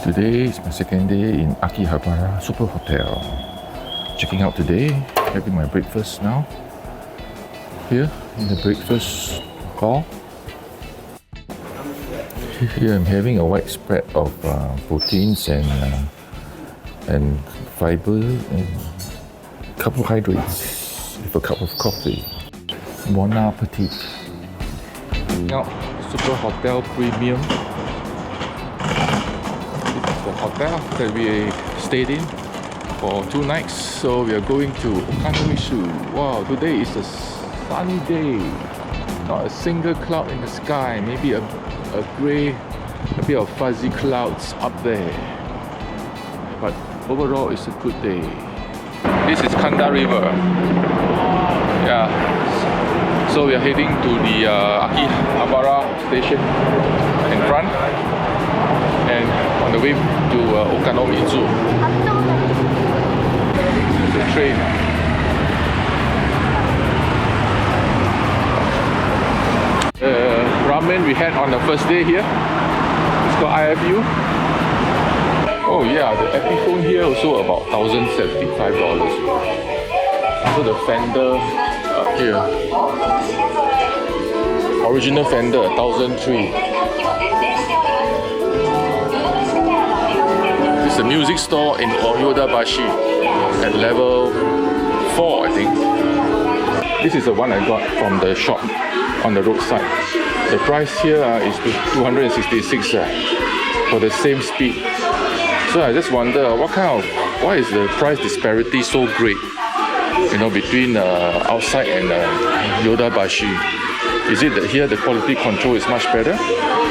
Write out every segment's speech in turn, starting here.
Today is my second day in Akihabara Superhotel. Checking out today, having my breakfast now. Here in the breakfast hall. Here I'm having a wide spread of proteins and fiber and carbohydrates with a cup of coffee. Bon appetit. Now, Superhotel Premium. This is the hotel that we stayed in for 2 nights. So we are going to Ochanomizu. Wow, today is a sunny day. Not a single cloud in the sky. Maybe a grey, a bit of fuzzy clouds up there. But overall, it's a good day. This is Kanda River. Yeah. So we are heading to the Akihabara station in front, and on the way to Ochanomizu. The train. Ramen we had on the first day here. It's called IFU. Oh yeah, the epiphone here also about $1,075. So the Fender here, original Fender, 1,003. This is a music store in Yodobashi at level 4, I think. This is the one I got from the shop on the roadside. The price here is 266 for the same speed. So I just wonder why is the price disparity so great? You know, between outside and Yodobashi. Is it that here the quality control is much better?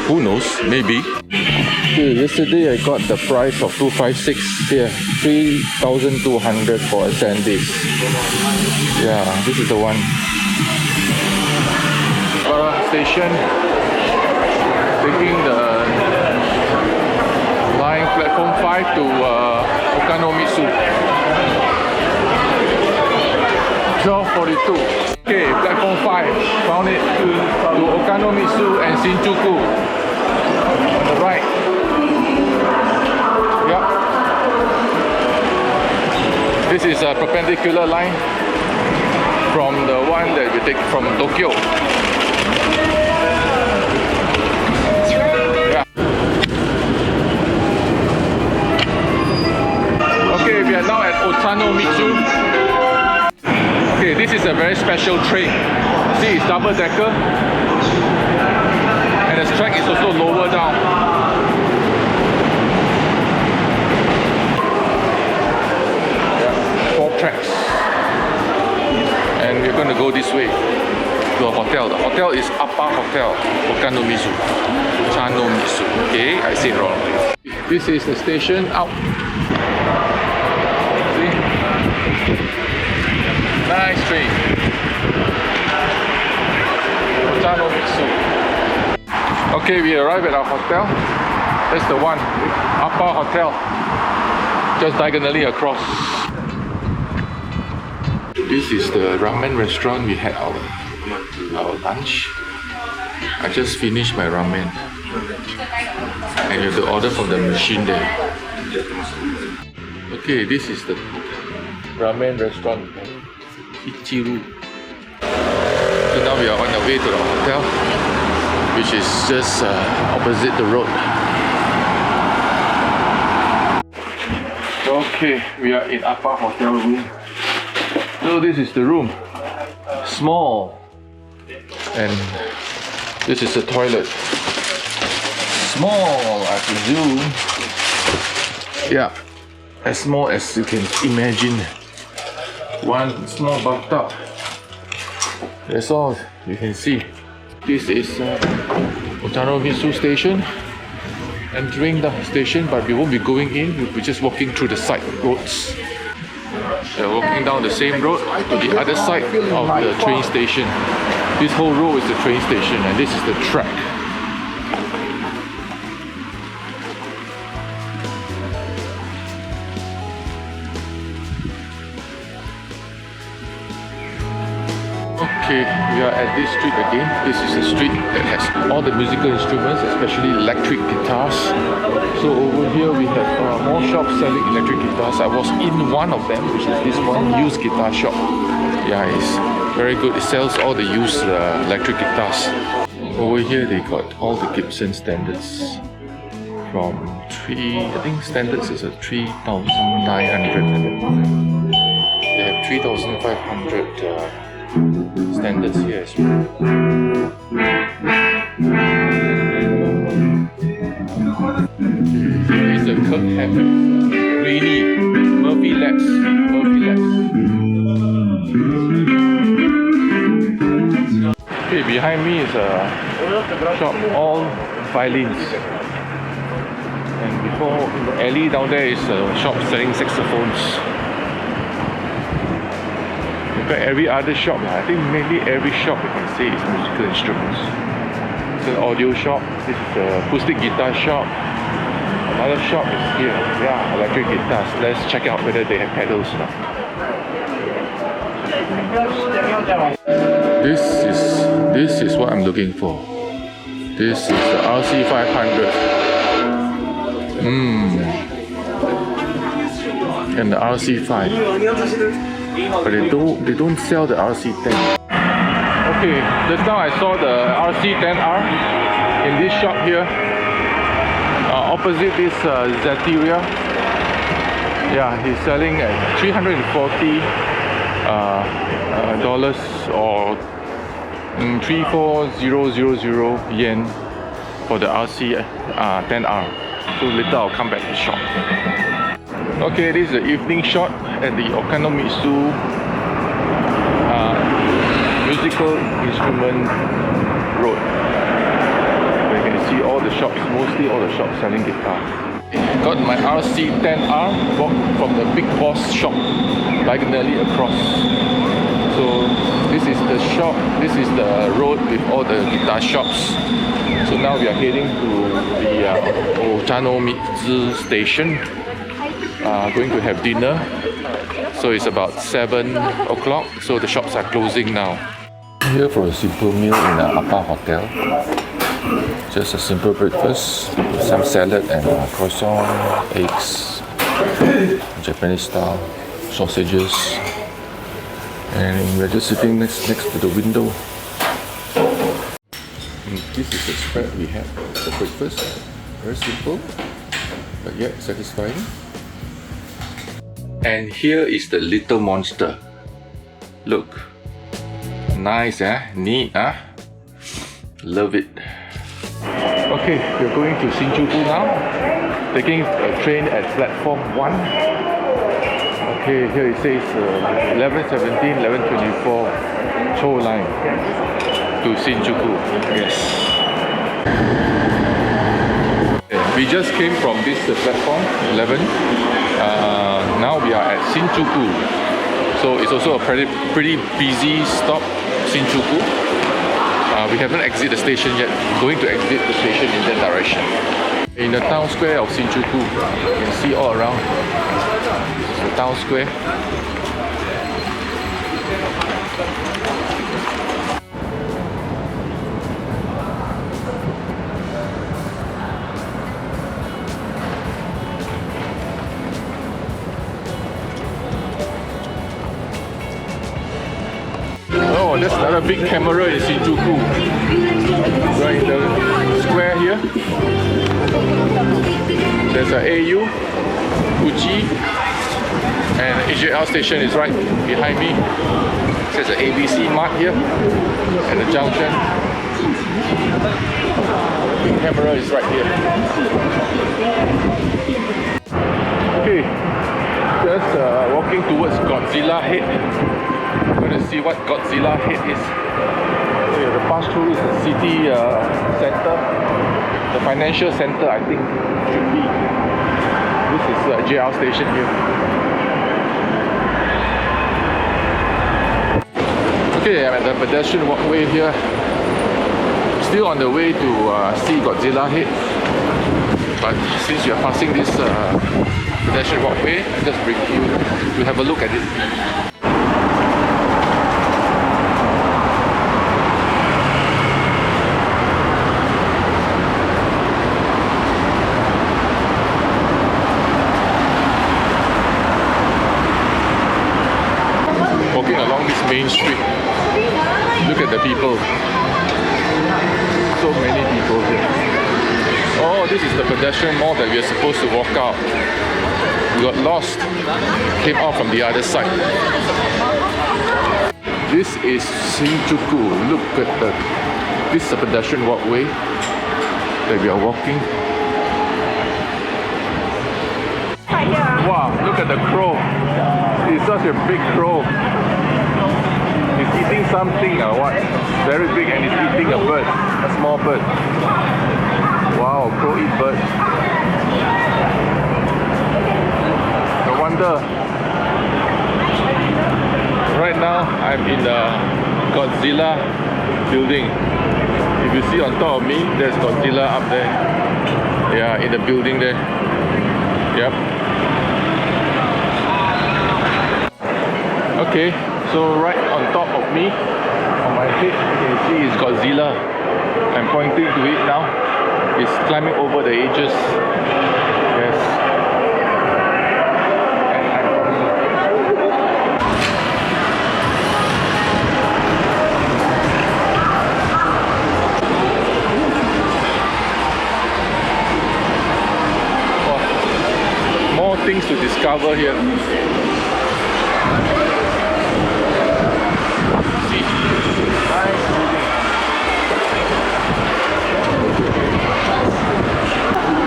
Who knows? Maybe. Okay, yesterday I got the price of 256 here, 3,200 for 10 days. Yeah, this is the one. Station, taking the line platform 5 to Ochanomizu. 12:42. Okay, platform 5, found it to Ochanomizu and Shinjuku. On the right. Yep. This is a perpendicular line from the one that we take from Tokyo. Okay, we are now at Ochanomizu. Okay, this is a very special train. See, it's double decker, and the track is also lower down. Yeah, 4 tracks, and we're going to go this way to a hotel. The hotel is Upper Hotel Ochanomizu. Ochanomizu. Okay, I said wrong. This is the station out. Nice train. Ochanomizu. Okay, we arrived at our hotel. That's the one, Upper Hotel, just diagonally across. This is the ramen restaurant. We had our lunch. I just finished my ramen, and you have to order from the machine there. Okay, this is the ramen restaurant, Ichiryu. So now we are on the way to the hotel, which is just opposite the road. Okay, we are in Upper Hotel room. So this is the room, small, and this is the toilet, small, I presume. Yeah, as small as you can imagine. One small bathtub. That's all you can see. This is Ochanomizu station. Entering the station, but we won't be going in. We'll be just walking through the side roads. We're walking down the same road to the other side of the train station. This whole row is the train station, and this is the track. Okay, we are at this street again. This is a street that has all the musical instruments, especially electric guitars. So over here we have more shops selling electric guitars. I was in one of them, which is this one, used guitar shop. Yeah, it's very good. It sells all the used electric guitars. Over here they got all the Gibson standards. From I think standards is a 3,900. They have 3,500 standards here as well. It's a Kurt Hammett, Greeny, Murphy Labs. Okay, behind me is a shop, all violins. And before, in the alley down there is a shop selling saxophones. In fact, every other shop, I think mainly every shop you can say is musical instruments. It's an audio shop, this is an acoustic guitar shop. Another shop is here, yeah, electric guitars. Let's check out whether they have pedals now. This is what I'm looking for. This is the RC500. And the RC5. But they don't sell the RC10. Okay, just now I saw the RC10R in this shop here. Opposite this Zateria. Yeah, he's selling at $340 dollars or 34000 yen for the RC10R. So later I'll come back to shop. Okay, this is the evening shot at the Ochanomizu musical instrument road. You can see all the shops, mostly all the shops selling guitar. Got my RC10R bought from the Big Boss shop, diagonally across. So this is the shop, this is the road with all the guitar shops. So now we are heading to the Ochanomizu station. Going to have dinner. So it's about 7 o'clock. So the shops are closing now. Here for a simple meal in an Apa hotel. Just a simple breakfast, some salad and croissant, eggs, Japanese style, sausages. And we're just sitting next to the window. And this is the spread we have for breakfast. Very simple, but yet satisfying. And here is the little monster. Look. Nice, neat, love it. Okay, we're going to Shinjuku now. Taking a train at platform 1. Okay, here it says 11:17, 11:24 Cho line to Shinjuku. Yes. We just came from this platform 11. Now we are at Shinjuku. So it's also a pretty busy stop, Shinjuku. We haven't exited the station yet. We're going to exit the station in that direction. In the town square of Shinjuku, you can see all around. This is the town square. Oh, there's another big camera in Shinjuku. Right in the square here. There's an AU, Uchi, and AJR station is right behind me. There's an ABC Mart here, and the junction. The camera is right here. Okay, just walking towards Godzilla head. I'm going to see what Godzilla head is. So yeah, the pass through is the city center, the financial center, I think should be. This is a JR station here. Okay, I'm at the pedestrian walkway here. Still on the way to see Godzilla head. But since you are passing this pedestrian walkway, I'll just bring you to have a look at it. main street. Look at the people. So many people here. Oh, this is the pedestrian mall that we are supposed to walk out. We got lost. Came out from the other side. This is Shinjuku. Look at that. This is a pedestrian walkway that we are walking. Wow, look at the crow. It's such a big crow. He's eating something or what? Very big, and he's eating a bird, a small bird. Wow, crow eat bird. No wonder. Right now, I'm in the Godzilla building. If you see on top of me, there's Godzilla up there. Yeah, in the building there. Yep. Okay, so right on top of me, on my head, you can see is Godzilla. I'm pointing to it now. It's climbing over the edges. Yes. More things to discover here.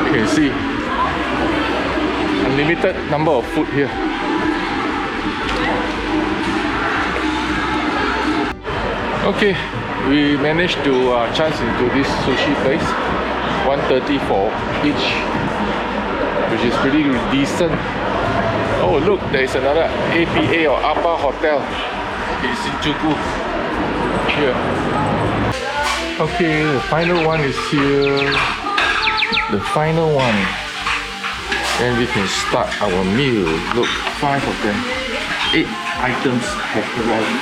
You can see unlimited number of food here. Okay, we managed to chance into this sushi place. 130 for each, which is pretty decent. Oh look, there is another APA or APA hotel in Shinjuku here. Okay, the final one is here. The final one. Then we can start our meal. Look, 5 of them. 8 items have arrived.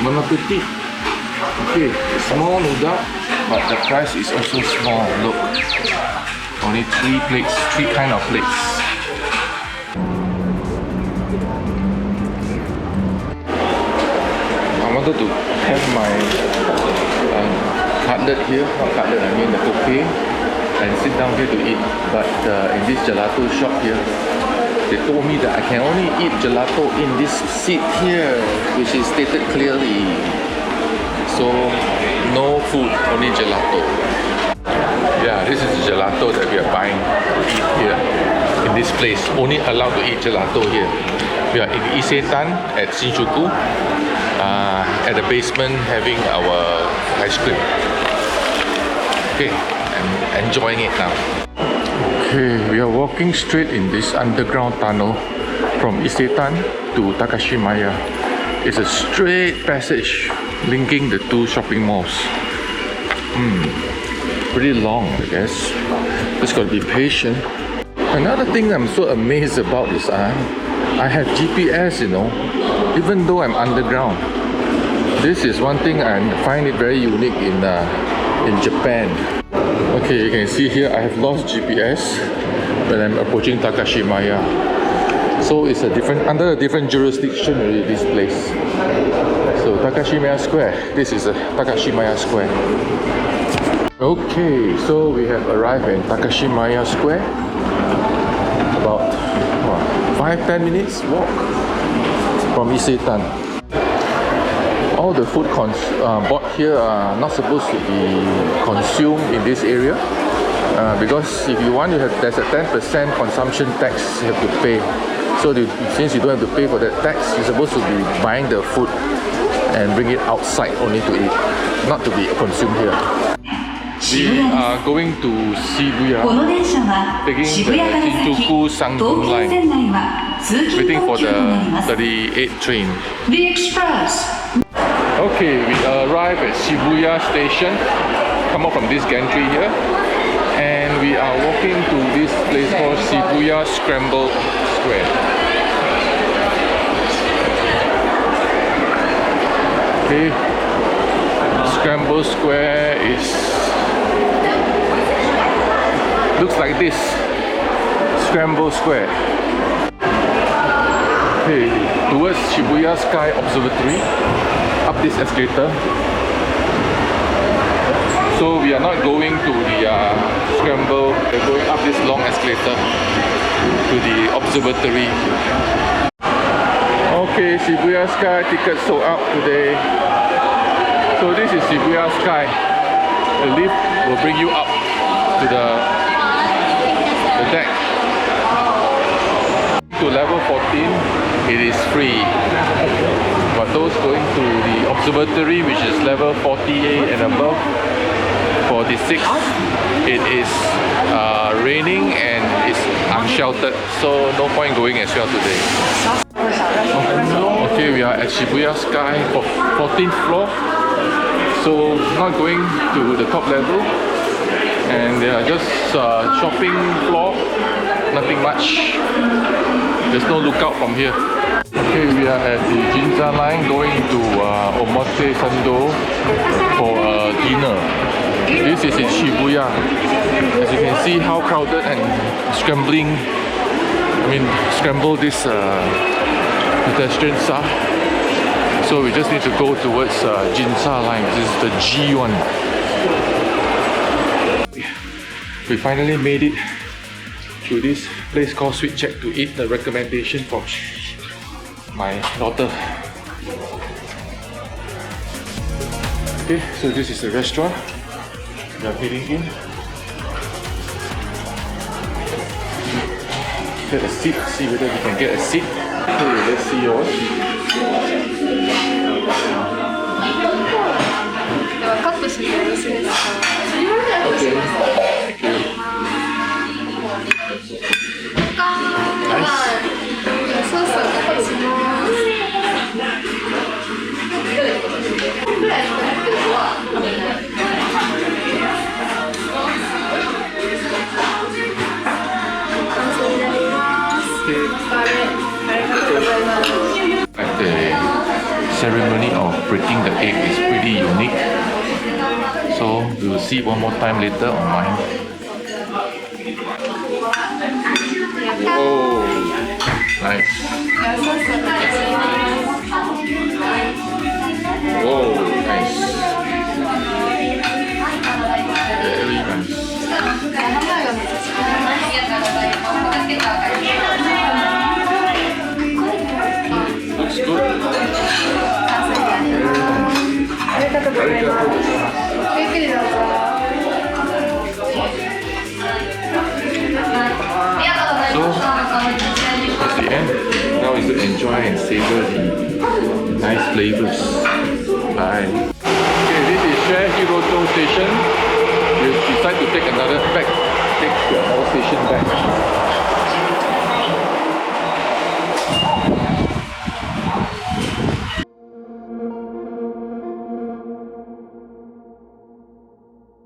Bon appetit. Okay, small noodle, but the price is also small. Look, only 3 plates, 3 kind of plates. I wanted to have my cutlet here, not cutlet, I mean the poke, and sit down here to eat. But in this gelato shop here, they told me that I can only eat gelato in this seat here, which is stated clearly. So no food, only gelato. Yeah, this is the gelato that we are buying to eat here in this place. Only allowed to eat gelato here. We are in Isetan at Shinjuku, at the basement having our ice cream. Okay, I'm enjoying it now. Okay, we are walking straight in this underground tunnel from Isetan to Takashimaya. It's a straight passage linking the 2 shopping malls. Pretty long, I guess. Just gotta be patient. Another thing I'm so amazed about is I have GPS, you know, even though I'm underground. This is one thing I find it very unique in Japan. Okay, you can see here I have lost GPS when I'm approaching Takashimaya. So it's a different, under a different jurisdiction already, this place. So Takashimaya Square. This is a Takashimaya Square. Okay, so we have arrived in Takashimaya Square. About 5-10 minutes walk from Isetan. All the food bought here are not supposed to be consumed in this area, because if you want, there's a 10% consumption tax you have to pay. So since you don't have to pay for that tax, you're supposed to be buying the food and bring it outside only to eat, not to be consumed here. We are going to Shibuya, taking the Shinjuku Sangdong line, waiting for the 38 train. Okay, we arrived at Shibuya station, come out from this gantry here, and we are walking to this place called Shibuya Scramble Square. Okay, Scramble Square looks like this. Scramble Square. Okay. towards Shibuya Sky Observatory, up this escalator. So we are not going to the scramble, we're going up this long escalator to the observatory. Okay, Shibuya Sky tickets sold out today. So this is Shibuya Sky. The lift will bring you up to the deck. To level 14, it is free. But those going to the observatory, which is level 48 and above, 46, it is raining and it's unsheltered, so no point going as well today. Okay, we are at Shibuya Sky for 14th floor, so not going to the top level, and they are just shopping floor, nothing much. There's no lookout from here. Okay, we are at the Ginza line going to Omote Sando for dinner. This is in Shibuya. As you can see how crowded and scrambled this pedestrians are. So we just need to go towards Ginza line. This is the G one. We finally made it to this place called Sweet Check to eat the recommendation from my daughter. Okay, so this is the restaurant. We are heading in. Get a seat, see whether we can get a seat. Okay, let's see yours. Okay. The ceremony of breaking the egg is pretty unique, so we will see one more time later online. Oh, nice. Oh, nice. Very nice. Looks good. So, that's the end. Now is to enjoy and savor the nice flavors. Bye. Okay, this is Shibuya Station. We decide to take another back, take the whole station back.